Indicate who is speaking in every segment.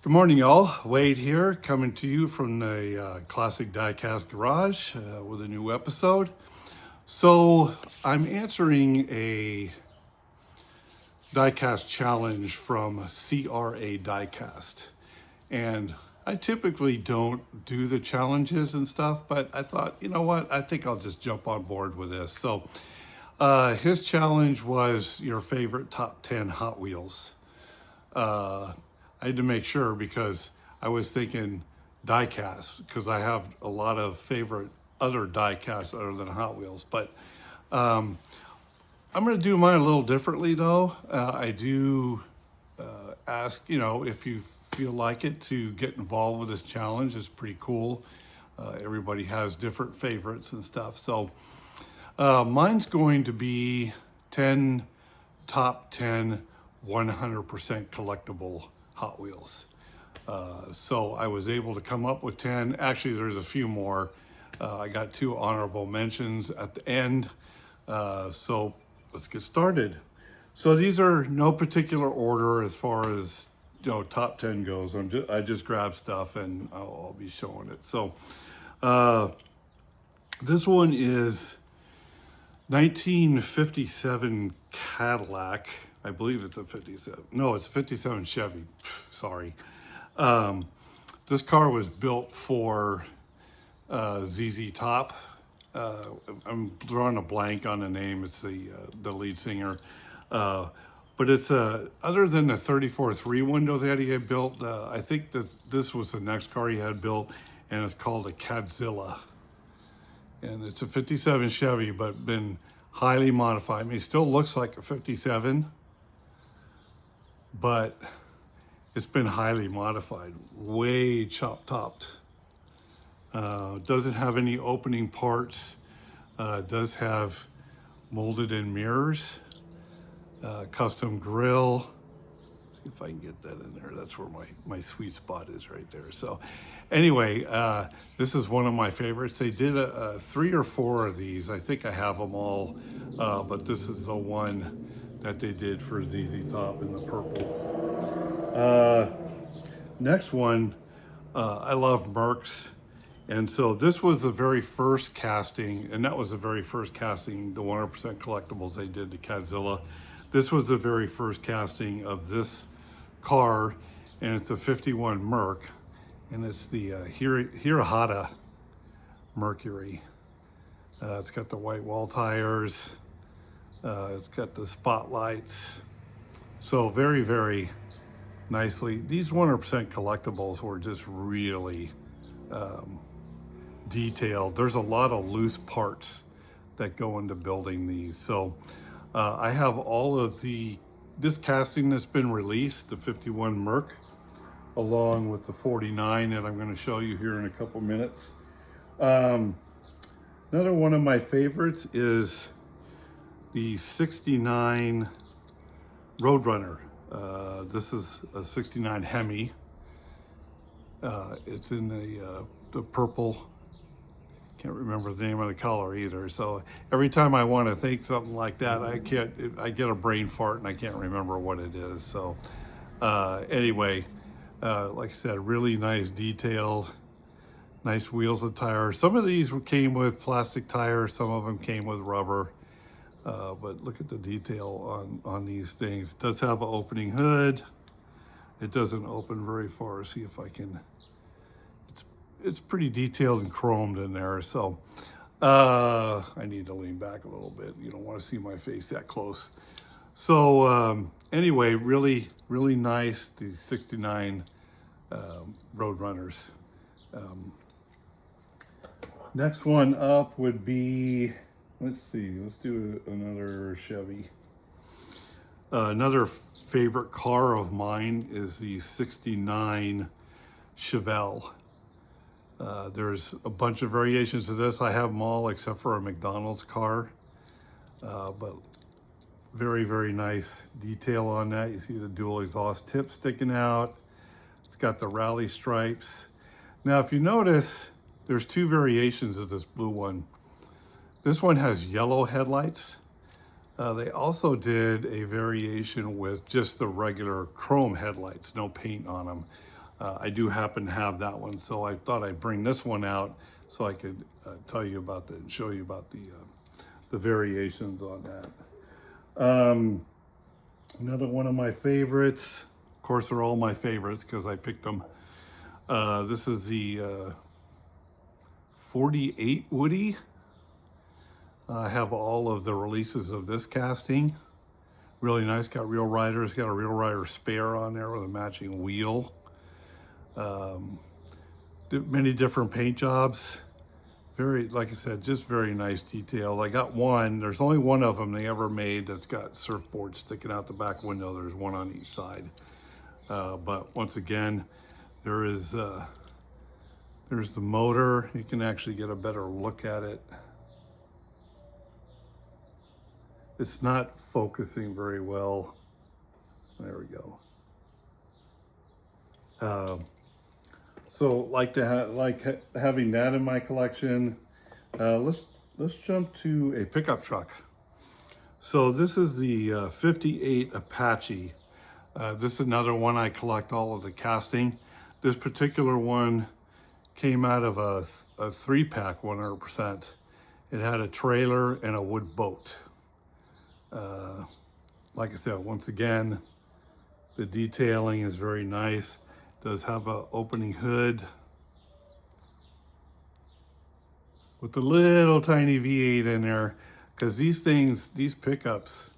Speaker 1: Good morning, y'all. Wade here, coming to you from the Classic Diecast Garage with a new episode. So, I'm answering a diecast challenge from CRA Diecast. And I typically don't do the challenges and stuff, but I thought, you know what, I think I'll just jump on board with this. So, his challenge was your favorite top 10 Hot Wheels. I had to make sure because I was thinking diecast because I have a lot of favorite other diecasts other than Hot Wheels. But I'm going to do mine a little differently though. I do ask, if you feel like it to get involved with this challenge. It's pretty cool. Everybody has different favorites and stuff. So mine's going to be 10 top 10 100% collectible Hot Wheels. So I was able to come up with 10. Actually, there's a few more. I got 2 honorable mentions at the end. So let's get started. So these are no particular order as far as top 10 goes. I just grabbed stuff and I'll be showing it. So this one is 1957 Cadillac. I believe it's a 57. No, it's a 57 Chevy. Sorry. This car was built for ZZ Top. I'm drawing a blank on the name. It's the lead singer. But it's other than the 34.3 window that he had built, I think that this was the next car he had built, and it's called a Cadzilla. And it's a 57 Chevy, but been highly modified. I mean, it still looks like a 57, but it's been highly modified, way chop-topped. Doesn't have any opening parts. Does have molded in mirrors, custom grille. See if I can get that in there. That's where my sweet spot is right there. So anyway, this is one of my favorites. They did 3 or 4 of these. I think I have them all, but this is the one that they did for ZZ Top in the purple. Next one, I love Mercs. And so this was the very first casting, and that was the very first casting, the 100% collectibles they did to Cadzilla. This was the very first casting of this car, and it's a 51 Merc, and it's the Hirahata Mercury. It's got the white wall tires. It's got the spotlights. So very, very nicely. These 100% collectibles were just really detailed. There's a lot of loose parts that go into building these. So I have all of this casting that's been released, the 51 Merc, along with the 49 that I'm going to show you here in a couple minutes. Another one of my favorites is the 69 Roadrunner. This is a 69 Hemi. It's in the purple. Can't remember the name of the color either. So every time I want to think something like that, I get a brain fart and I can't remember what it is. So anyway, like I said, really nice detailed, nice wheels and tires. Some of these came with plastic tires. Some of them came with rubber. But look at the detail on these things. It does have an opening hood. It doesn't open very far. See if I can. It's pretty detailed and chromed in there. So I need to lean back a little bit. You don't want to see my face that close. So anyway, really, really nice. These 69 Roadrunners. Next one up would be, let's see, let's do another Chevy. Another favorite car of mine is the 69 Chevelle. There's a bunch of variations of this. I have them all except for a McDonald's car. But very, very nice detail on that. You see the dual exhaust tip sticking out. It's got the rally stripes. Now, if you notice, there's 2 variations of this blue one. This one has yellow headlights. They also did a variation with just the regular chrome headlights, no paint on them. I do happen to have that one, so I thought I'd bring this one out so I could tell you about show you about the variations on that. Another one of my favorites, of course they're all my favorites because I picked them. This is the 48 Woody. I have all of the releases of this casting. Really nice, got real riders, got a real rider spare on there with a matching wheel. Many different paint jobs. Very, like I said, just very nice detail. I got one, there's only one of them they ever made that's got surfboards sticking out the back window. There's one on each side. But once again, there's the motor. You can actually get a better look at it. It's not focusing very well. There we go. So like having that in my collection. Let's jump to a pickup truck. So this is the 58 Apache. This is another one I collect all of the casting. This particular one came out of a 3-pack 100%. It had a trailer and a wood boat. Like I said, once again, the detailing is very nice. It does have an opening hood with a little tiny V8 in there, because these pickups,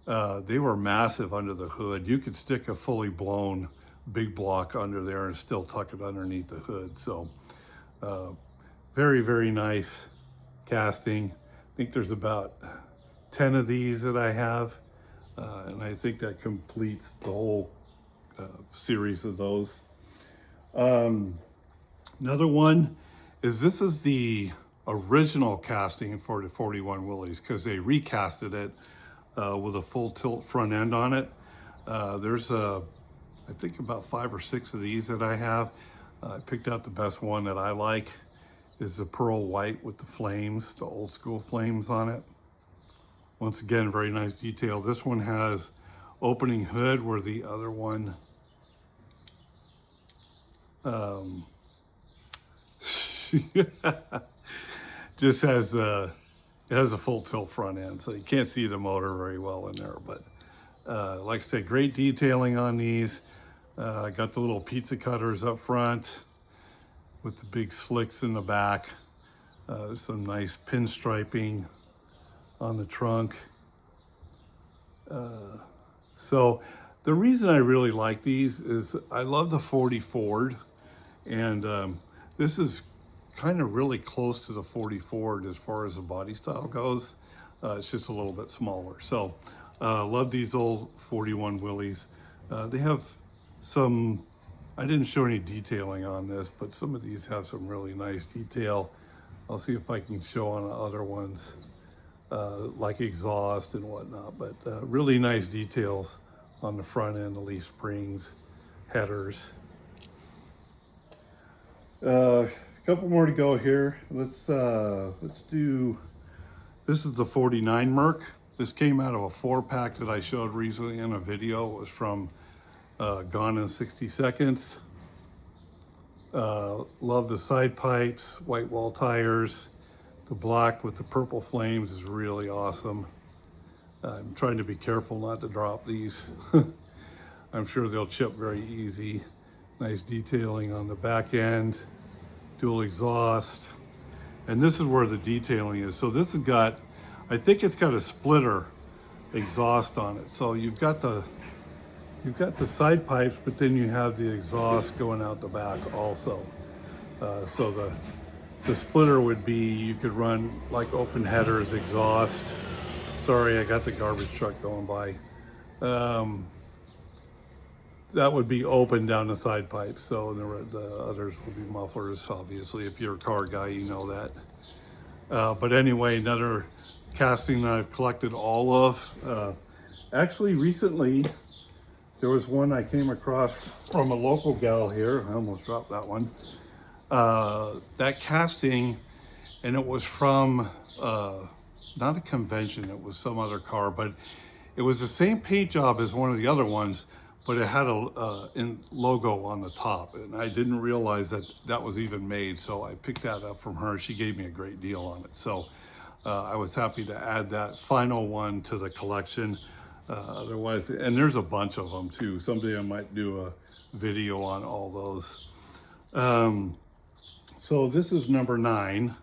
Speaker 1: they were massive under the hood. You could stick a fully blown big block under there and still tuck it underneath the hood. So very, very nice casting. I think there's about 10 of these that I have, and I think that completes the whole series of those. Another one is, this is the original casting for the 41 Willys, because they recasted it with a full tilt front end on it. There's I think about 5 or 6 of these that I have. I picked out the best one that I like, is the pearl white with the flames, the old school flames on it. Once again, very nice detail. This one has opening hood, where the other one just has it has a full tilt front end, so you can't see the motor very well in there. But like I said, great detailing on these. I got the little pizza cutters up front with the big slicks in the back. Some nice pinstriping on the trunk. So the reason I really like these is I love the 40 Ford, and this is kind of really close to the 40 Ford as far as the body style goes. It's just a little bit smaller. So love these old 41 Willys. They have some, I didn't show any detailing on this, but some of these have some really nice detail. I'll see if I can show on other ones, like exhaust and whatnot, but really nice details on the front end, the leaf springs, headers. A couple more to go here. Let's do, this is the 49 Merc. This came out of a 4-pack that I showed recently in a video. It was from Gone in 60 Seconds. Love the side pipes, white wall tires. The black with the purple flames is really awesome. I'm trying to be careful not to drop these. I'm sure they'll chip very easy. Nice detailing on the back end, dual exhaust. And this is where the detailing is. So this has got, I think it's got a splitter exhaust on it. So you've got the side pipes, but then you have the exhaust going out the back also. So the splitter would be, you could run like open headers, exhaust. Sorry, I got the garbage truck going by. That would be open down the side pipe. So the others will be mufflers, obviously. If you're a car guy, you know that. But anyway, another casting that I've collected all of. Actually, recently, there was one I came across from a local gal here. I almost dropped that one. That casting, and it was from, not a convention, it was some other car, but it was the same paint job as one of the other ones, but it had a logo on the top, and I didn't realize that that was even made. So I picked that up from her. She gave me a great deal on it. So I was happy to add that final one to the collection. Otherwise, and there's a bunch of them too. Someday I might do a video on all those. So this is number 9.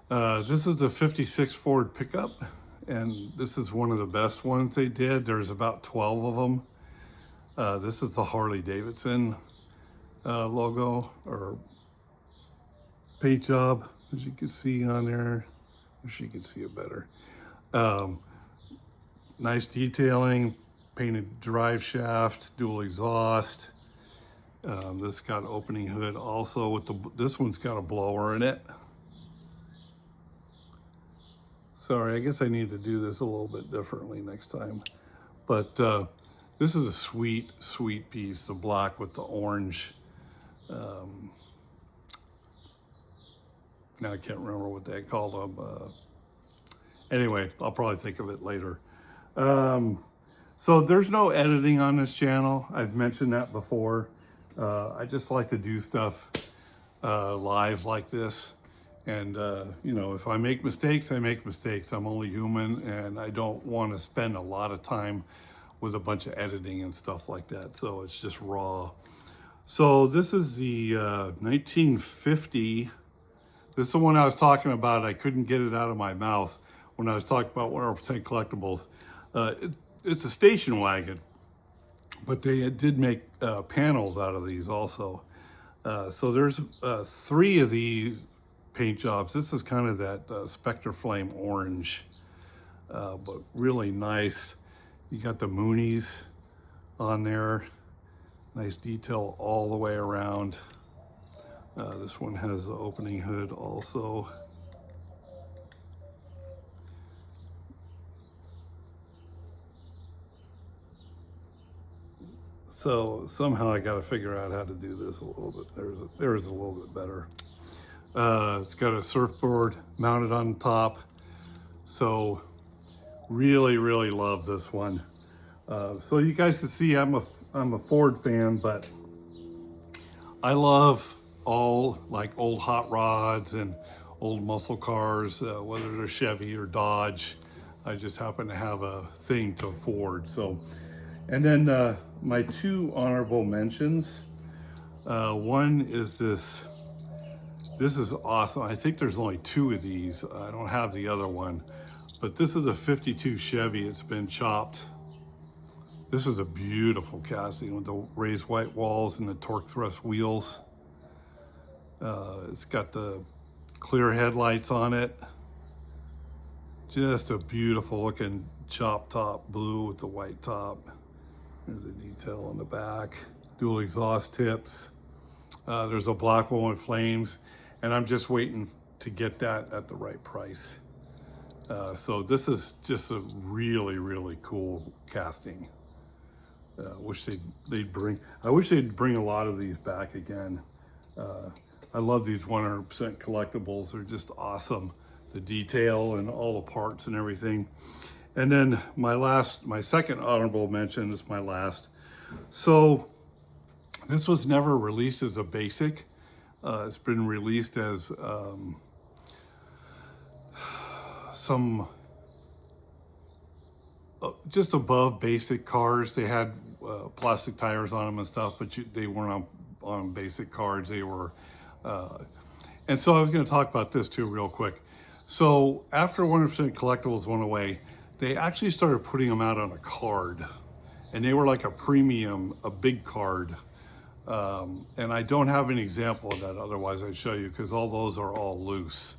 Speaker 1: This is the 56 Ford pickup, and this is one of the best ones they did. There's about 12 of them. This is the Harley Davidson logo or paint job, as you can see on there. I wish you could see it better. Nice detailing, painted drive shaft, dual exhaust. This got opening hood also with this one's got a blower in it. Sorry, I guess I need to do this a little bit differently next time. But this is a sweet, sweet piece, the black with the orange. Now I can't remember what they call them. Anyway, I'll probably think of it later. So there's no editing on this channel. I've mentioned that before. I just like to do stuff live like this. And, you know, if I make mistakes, I make mistakes. I'm only human, and I don't want to spend a lot of time with a bunch of editing and stuff like that. So it's just raw. So this is the 1950. This is the one I was talking about. I couldn't get it out of my mouth when I was talking about 100% collectibles. It's a station wagon, but they did make panels out of these also. So there's 3 of these paint jobs. This is kind of that Spectre Flame orange, but really nice. You got the Moonies on there. Nice detail all the way around. This one has the opening hood also. So somehow I got to figure out how to do this a little bit. There's a little bit better. It's got a surfboard mounted on top. So really, really love this one. So you guys can see I'm a Ford fan, but I love all like old hot rods and old muscle cars, whether they're Chevy or Dodge. I just happen to have a thing to Ford. So, and then my 2 honorable mentions. One is this. This is awesome. I think there's only 2 of these. I don't have the other one, but this is a 52 Chevy. It's been chopped. This is a beautiful casting with the raised white walls and the torque thrust wheels. It's got the clear headlights on it. Just a beautiful looking chop top blue with the white top. There's a detail on the back. Dual exhaust tips. There's a black one with flames, and I'm just waiting to get that at the right price. So this is just a really, really cool casting. I wish they'd bring a lot of these back again. I love these 100% collectibles. They're just awesome. The detail and all the parts and everything. And then my second honorable mention is my last. So this was never released as a basic. It's been released as some just above basic cars. They had plastic tires on them and stuff, but they weren't on basic cars. They were, and so I was going to talk about this too real quick. So after 100% collectibles went away, they actually started putting them out on a card, and they were like a premium, a big card. And I don't have an example of that, otherwise I'd show you, because all those are all loose.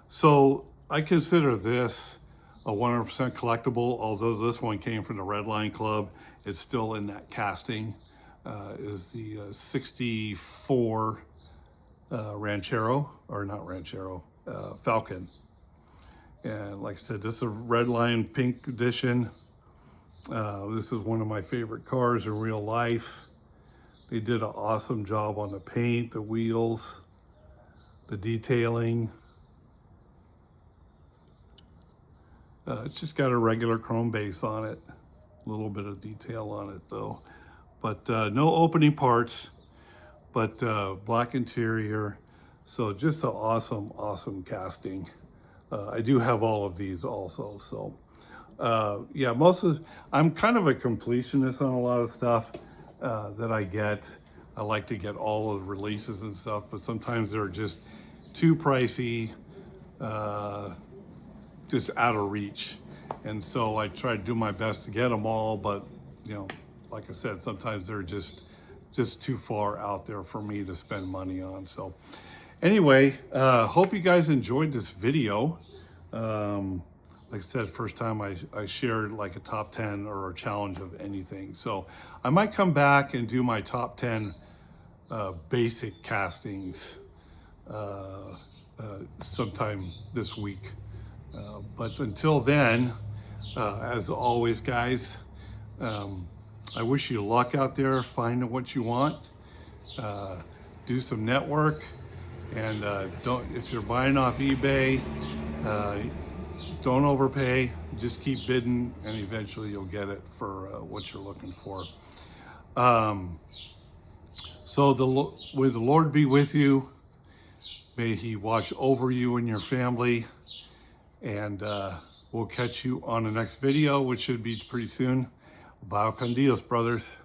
Speaker 1: So I consider this a 100% collectible, although this one came from the Red Line Club. It's still in that casting. Is the 64 Ranchero, or not Ranchero, Falcon. And like I said, this is a Red Line Pink Edition. This is one of my favorite cars in real life. They did an awesome job on the paint, the wheels, the detailing. It's just got a regular chrome base on it. A little bit of detail on it though. But no opening parts, but black interior. So just an awesome, awesome casting. I do have all of these also. So yeah, I'm kind of a completionist on a lot of stuff that I get. I like to get all of the releases and stuff, but sometimes they're just too pricey, just out of reach. And so I try to do my best to get them all, but you know, like I said, sometimes they're just too far out there for me to spend money on. So anyway, hope you guys enjoyed this video. Like I said, first time I shared like a top 10 or a challenge of anything. So I might come back and do my top 10 basic castings sometime this week. But until then, as always, guys, I wish you luck out there finding what you want. Do some network, and if you're buying off eBay, don't overpay. Just keep bidding, and eventually you'll get it for what you're looking for. So may the Lord be with you. May He watch over you and your family. And we'll catch you on the next video, which should be pretty soon. Vaya con Dios, brothers.